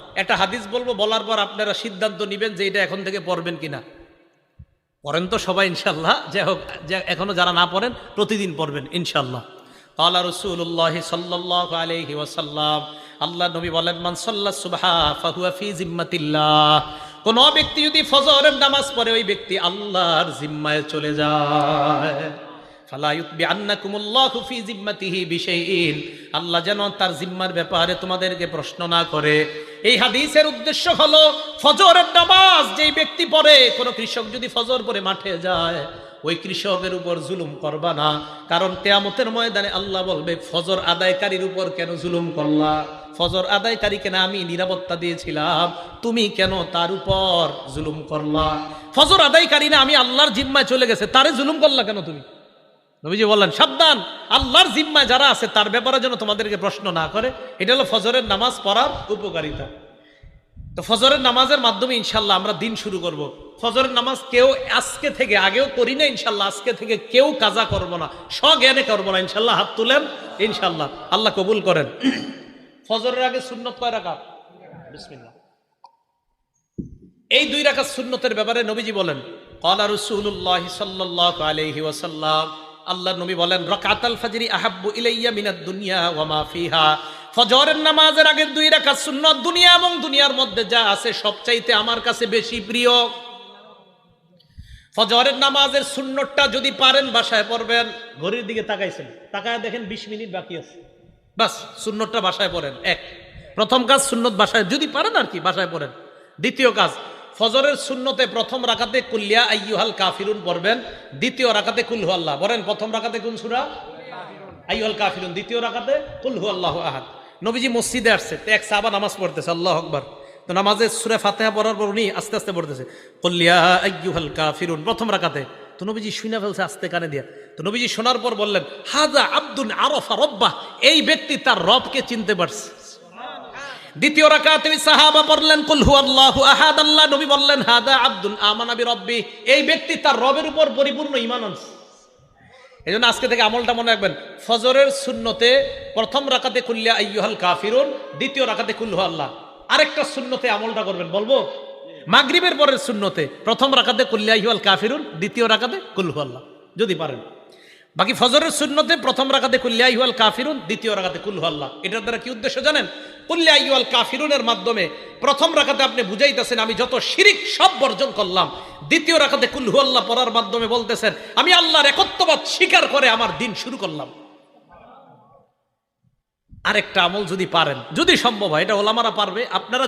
একটা হাদিস বলবো, বলার পর আপনারা সিদ্ধান্ত নেবেন যে এটা এখন থেকে পড়বেন কিনা। পড়েন তো সবাই ইনশাল্লাহ, যাই হোক, এখনো যারা না পড়েন প্রতিদিন পড়বেন ইনশাল্লাহ। ক্বালা রাসূলুল্লাহ সাল্লাল্লাহু আলাইহি ওয়াসাল্লাম, আল্লাহ নবী বলেন, মান সাল্লা সুবহা ফাহুয়া ফি জিম্মাতিল্লাহ, কোন ব্যক্তি যদি ফজরের নামাজ পড়ে ওই ব্যক্তি আল্লাহর জিম্মায় চলে যায়। ফালা ইউতবিআন্নাকুমুল্লাহু ফি জিম্মাতিহি বিশাইইন, আল্লাহ যেন তার জিম্মার ব্যাপারে তোমাদেরকে প্রশ্ন না করে। এই হাদিসের উদ্দেশ্য হলো ফজরের নামাজ যেই ব্যক্তি পড়ে, কোন কৃষক যদি ফজর পড়ে মাঠে যায় ওই কৃষকের উপর জুলুম করবা না, কারণ কিয়ামতের ময়দানে আল্লাহ বলবে ফজর আদায়কারীর উপর কেন জুলুম করলা, ফজর আদায়কারীকে না আমি নিরাপত্তা দিয়েছিলাম, তুমি কেন তার উপর জুলুম করলা। ফজর আদায়কারী না আমি আল্লাহর জিম্মায় চলে গেছে, তারে জুলুম করলা কেন তুমি? নবীজি বললেন সাবধান, আল্লাহর জিম্মায় যারা আছে তার ব্যাপারে যেন তোমাদেরকে প্রশ্ন না করে। এটা হলো ফজরের নামাজ পড়ার উপকারিতা। তো ফজরের নামাজের মাধ্যমে ইনশাল্লাহ আমরা দিন শুরু করব। ফজরের নামাজ কেউ আজকে থেকে, আগেও করি না ইনশাল্লাহ, আজকে থেকে কেউ কাজা করবো না, স্বজ্ঞানে করবো না ইনশাল্লাহ। হাত তুলেন ইনশাল্লাহ, আল্লাহ কবুল করেন। ফজরের আগে সুন্নত কয় রাকাত? বিসমিল্লাহ। এই 2 রাকাত সুন্নতের ব্যাপারে নবীজি বলেন, ক্বালা রাসূলুল্লাহ সাল্লাল্লাহু আলাইহি ওয়াসাল্লাম, আল্লাহ নবী বলেন, রাকাতুল ফজরি আহাব্বু ইলাইয়া মিনাদ দুনিয়া ওয়া মা ফিহা, ফজরের নামাজের আগে 2 রাকাত সুন্নত দুনিয়া এবং দুনিয়ার মধ্যে যা আছে সবচাইতে আমার কাছে বেশি প্রিয়। ফজরের নামাজের সুন্নতটা যদি পারেন বাসায় পড়বেন। ঘড়ির দিকে তাকাইছেন, তাকায় দেখেন 20 মিনিট বাকি আছে, বাস সুন্নতটা বাসায় পড়েন। প্রথম কাজ সুন্নত বাসায় যদি পারেন আর কি বাসায় পড়েন। দ্বিতীয় কাজ, ফজরের সুন্নতে প্রথম রাকাতে কুল ইয়া আইয়ুহাল কাফিরুন পড়বেন, দ্বিতীয় রাকাতে কুল হু আল্লাহ। বলেন প্রথম রাকাতে কোন সূরা? আইয়ুহাল কাফিরুন, দ্বিতীয় রাকাতে কুল হু আল্লাহু আহাদ। নবীজি মসজিদে আসছে, তো এক সাহাবা নামাজ পড়তেছে, আল্লাহু আকবার। তো নামাজে সূরা ফাতিহা পড়ার পর উনি আস্তে আস্তে পড়তেছে কুল ইয়া আইয়ুহাল কাফিরুন প্রথম রাকাতে। তো নবীজি শুনে ফেলছে আস্তে কানে দিয়া। তো নবীজি শোনার পর বললেন, হাযা আব্দুন আরাফা রাব্বাহ, এই ব্যক্তি তার রবকে চিনতে পারছে। দ্বিতীয় রাকাতে সাহাবা পড়লেন কুল হু আল্লাহু আহাদ, আল্লাহ নবী বললেন হাদা আব্দুন আমানা বিরব্বি, এই ব্যক্তি তার রবের উপর পরিপূর্ণ ঈমান আনছে। এজন্য আজকে থেকে আমলটা মনে রাখবেন, ফজরের সুন্নতে প্রথম রাকাতে কুল ইয়া আইয়ুহাল কাফিরুন, দ্বিতীয় রাকাতে কুল হু আল্লাহ। আরেকটা সুন্নতে আমলটা করবেন, বলবো মাগরিবের পরের সুন্নতে প্রথম রাকাতে কুল ইয়া আইয়ুহাল কাফিরুন, দ্বিতীয় রাকাতে কুল হু আল্লাহ যদি পারেন। বাকি ফজরের সুন্নতে প্রথম রাকাতে কুল ইয়া আইয়ুহাল কাফিরুন, দ্বিতীয় রাকাতে কুল হু আল্লাহ। এটার দ্বারা কি উদ্দেশ্য জানেন? কুল ইয়া আইয়ুহাল কাফিরুনের মাধ্যমে প্রথম রাকাতে আপনি বুঝাইতেছেন আমি যত শিরিক সব বর্জন করলাম, দ্বিতীয় রাকাতে কুল হু আল্লাহ পড়ার মাধ্যমে বলতেছেন আমি আল্লাহর একত্ববাদ স্বীকার করে আমার দিন শুরু করলাম। আরেকটা আমল যদি পারেন, যদি সম্ভব হয়, এটা ওলামারা পারবে, আপনারা